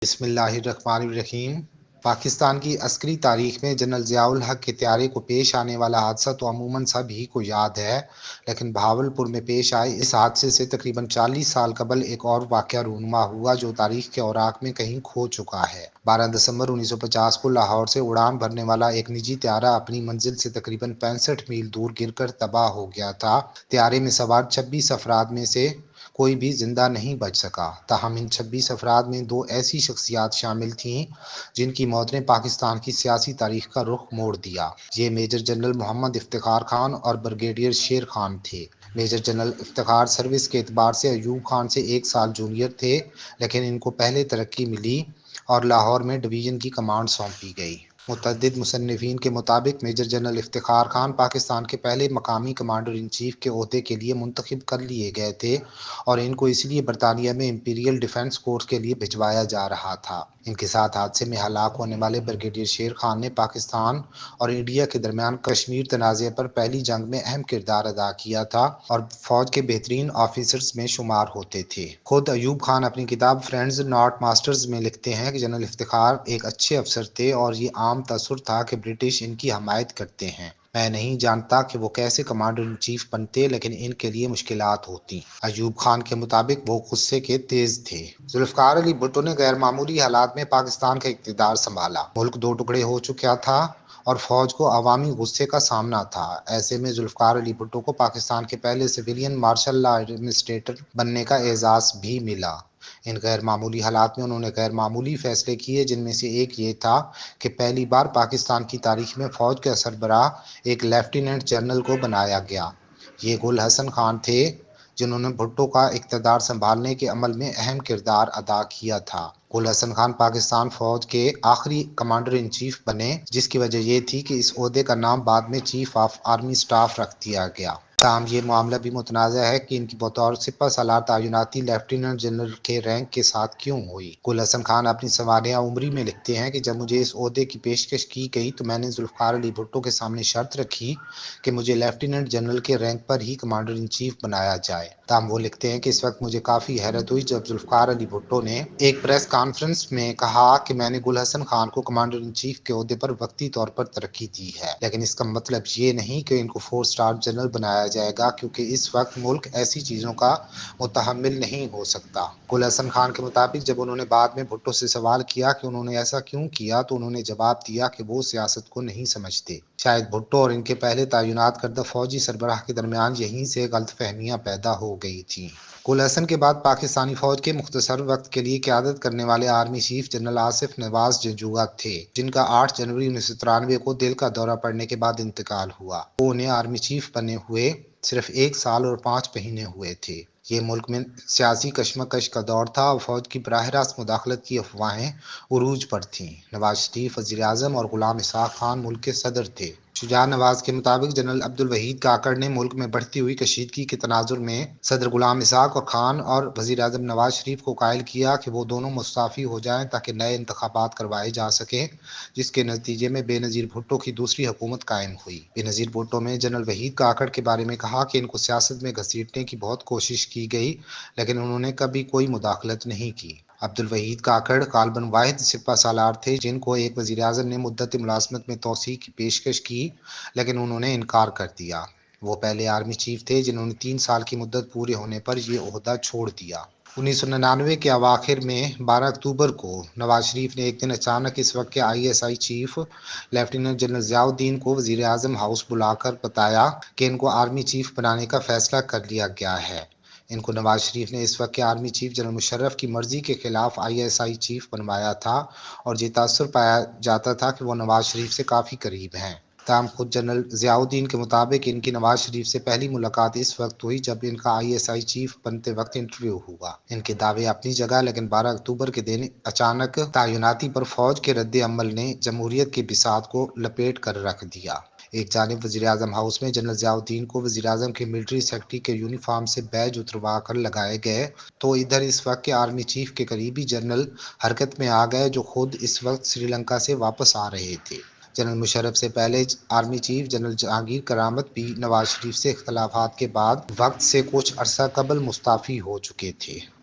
بسم اللہ الرحمن الرحیم۔ پاکستان کی عسکری تاریخ میں جنرل ضیاء الحق کے طیارے کو پیش آنے والا حادثہ تو عموماً سب ہی کو یاد ہے، لیکن بہاولپور میں پیش آئے اس حادثے سے تقریباً 40 سال قبل ایک اور واقعہ رونما ہوا جو تاریخ کے اوراق میں کہیں کھو چکا ہے۔ 12 دسمبر 1950 کو لاہور سے اڑان بھرنے والا ایک نجی طیارہ اپنی منزل سے تقریباً 65 میل دور گر کر تباہ ہو گیا تھا۔ طیارے میں سوار 26 افراد میں سے کوئی بھی زندہ نہیں بچ سکا، تاہم ان 26 افراد میں 2 ایسی شخصیات شامل تھیں جن کی موت نے پاکستان کی سیاسی تاریخ کا رخ موڑ دیا۔ یہ میجر جنرل محمد افتخار خان اور بریگیڈیئر شیر خان تھے۔ میجر جنرل افتخار سروس کے اعتبار سے ایوب خان سے 1 سال جونیئر تھے، لیکن ان کو پہلے ترقی ملی اور لاہور میں ڈویژن کی کمانڈ سونپی گئی۔ متعدد مصنفین کے مطابق میجر جنرل افتخار خان پاکستان کے پہلے مقامی کمانڈر ان چیف کے عہدے کے لیے منتخب کر لیے گئے تھے اور ان کو اس لیے برطانیہ میں امپیریل ڈیفنس کورس کے لیے بھجوایا جا رہا تھا۔ ان کے ساتھ حادثے میں ہلاک ہونے والے بریگیڈیئر شیر خان نے پاکستان اور انڈیا کے درمیان کشمیر تنازع پر پہلی جنگ میں اہم کردار ادا کیا تھا اور فوج کے بہترین آفیسرز میں شمار ہوتے تھے۔ خود ایوب خان اپنی کتاب فرینڈز ناٹ ماسٹرز میں لکھتے ہیں کہ جنرل افتخار ایک اچھے افسر تھے اور یہ عام تاثر تھا کہ برٹش ان کی حمایت کرتے ہیں۔ میں نہیں جانتا کہ وہ کیسے کمانڈر ان چیف بنتے، لیکن ان کے لیے مشکلات ہوتی۔ ایوب خان کے مطابق وہ غصے کے تیز تھے۔ ذوالفقار علی بھٹو نے غیر معمولی حالات میں پاکستان کا اقتدار سنبھالا۔ ملک 2 ٹکڑے ہو چکا تھا اور فوج کو عوامی غصے کا سامنا تھا۔ ایسے میں ذوالفقار علی بھٹو کو پاکستان کے پہلے سویلین مارشل لا ایڈمنسٹریٹر بننے کا اعزاز بھی ملا۔ ان غیر معمولی حالات میں انہوں نے غیر معمولی فیصلے کیے، جن میں سے ایک یہ تھا کہ پہلی بار پاکستان کی تاریخ میں فوج کے سربراہ ایک لیفٹیننٹ جنرل کو بنایا گیا۔ یہ گل حسن خان تھے جنہوں نے بھٹو کا اقتدار سنبھالنے کے عمل میں اہم کردار ادا کیا تھا۔ گل حسن خان پاکستان فوج کے آخری کمانڈر ان چیف بنے، جس کی وجہ یہ تھی کہ اس عہدے کا نام بعد میں چیف آف آرمی اسٹاف رکھ دیا گیا۔ تاہم یہ معاملہ بھی متنازع ہے کہ ان کی بطور سپہ سالار تعیناتی لیفٹیننٹ جنرل کے رینک کے ساتھ کیوں ہوئی۔ گل حسن خان اپنی سوانح عمری میں لکھتے ہیں کہ جب مجھے اس عہدے کی پیشکش کی گئی تو میں نے ذوالفقار علی بھٹو کے سامنے شرط رکھی کہ مجھے لیفٹیننٹ جنرل کے rank per he commander in chief بنایا جائے۔ تاہم وہ لکھتے ہیں کہ اس وقت مجھے کافی حیرت ہوئی جب ذوالفقار علی بھٹو نے ایک پریس کانفرنس میں کہا کہ میں نے گل حسن خان کو کمانڈر ان چیف کے عہدے پر وقتی طور پر ترقی دی ہے، لیکن اس کا مطلب یہ نہیں کہ ان کو 4 اسٹار جنرل بنایا جائے گا، کیونکہ اس وقت ملک ایسی چیزوں کا متحمل نہیں ہو سکتا۔ گل حسن خان کے مطابق جب انہوں نے بعد میں بھٹو سے سوال کیا کہ انہوں نے ایسا کیوں کیا تو انہوں نے جواب دیا کہ وہ سیاست کو نہیں سمجھتے۔ شاید بھٹو اور ان کے پہلے تعینات کردہ فوجی سربراہ کے درمیان یہیں سے غلط فہمیاں پیدا ہو گئی تھیں۔ گل حسن کے بعد پاکستانی فوج کے مختصر وقت کے لیے قیادت کرنے والے آرمی چیف جنرل آصف نواز جنجوعہ تھے، جن کا 8 جنوری 1993 کو دل کا دورہ پڑنے کے بعد انتقال ہوا۔ وہ انہیں آرمی چیف بنے ہوئے صرف 1 سال اور 5 مہینے ہوئے تھے۔ یہ ملک میں سیاسی کشمکش کا دور تھا اور فوج کی براہ راست مداخلت کی افواہیں عروج پر تھیں۔ نواز شریف وزیر اعظم اور غلام اسحاق خان ملک کے صدر تھے۔ شجاع نواز کے مطابق جنرل عبدالوحید کاکڑ نے ملک میں بڑھتی ہوئی کشیدگی کے تناظر میں صدر غلام اسحاق خان اور وزیر اعظم نواز شریف کو قائل کیا کہ وہ دونوں مستعفی ہو جائیں تاکہ نئے انتخابات کروائے جا سکیں، جس کے نتیجے میں بے نظیر بھٹو کی دوسری حکومت قائم ہوئی۔ بے نظیر بھٹو نے جنرل وحید کاکڑ کے بارے میں کہا کہ ان کو سیاست میں گھسیٹنے کی بہت کوشش کی گئی، لیکن انہوں نے کبھی کوئی مداخلت نہیں کی۔ عبدالوحید کاکڑ غالباً واحد سپہ سالار تھے جن کو ایک وزیر اعظم نے مدت ملازمت میں توسیع کی پیشکش کی، لیکن انہوں نے انکار کر دیا۔ وہ پہلے آرمی چیف تھے جنہوں نے 3 سال کی مدت پورے ہونے پر یہ عہدہ چھوڑ دیا۔ 1999 کے اواخر میں 12 اکتوبر کو نواز شریف نے ایک دن اچانک اس وقت کے ISI chief lieutenant general Zia الدین کو وزیر اعظم ہاؤس بلا کر بتایا کہ ان کو آرمی چیف بنانے کا فیصلہ کر لیا گیا ہے۔ ان کو نواز شریف نے اس وقت کے آرمی چیف جنرل مشرف کی مرضی کے خلاف ISI چیف بنوایا تھا اور یہ تاثر پایا جاتا تھا کہ وہ نواز شریف سے کافی قریب ہیں۔ تاہم خود جنرل ضیاء الدین کے مطابق ان کی نواز شریف سے پہلی ملاقات اس وقت ہوئی جب ان کا ISI چیف بنتے وقت انٹرویو ہوا۔ ان کے دعوے اپنی جگہ، لیکن 12 اکتوبر کے دن اچانک تعیناتی پر فوج کے رد عمل نے جمہوریت کی بساط کو لپیٹ کر رکھ دیا۔ ایک جانب وزیر اعظم ہاؤس میں جنرل ضیاء الدین کو وزیر اعظم کے ملٹری سیکرٹری کے یونیفارم سے بیج اتروا کر لگائے گئے، تو ادھر اس وقت کے آرمی چیف کے قریبی جنرل حرکت میں آ گئے جو خود اس وقت سری لنکا سے واپس آ رہے تھے۔ جنرل مشرف سے پہلے آرمی چیف جنرل جہانگیر کرامت بھی نواز شریف سے اختلافات کے بعد وقت سے کچھ عرصہ قبل مستعفی ہو چکے تھے۔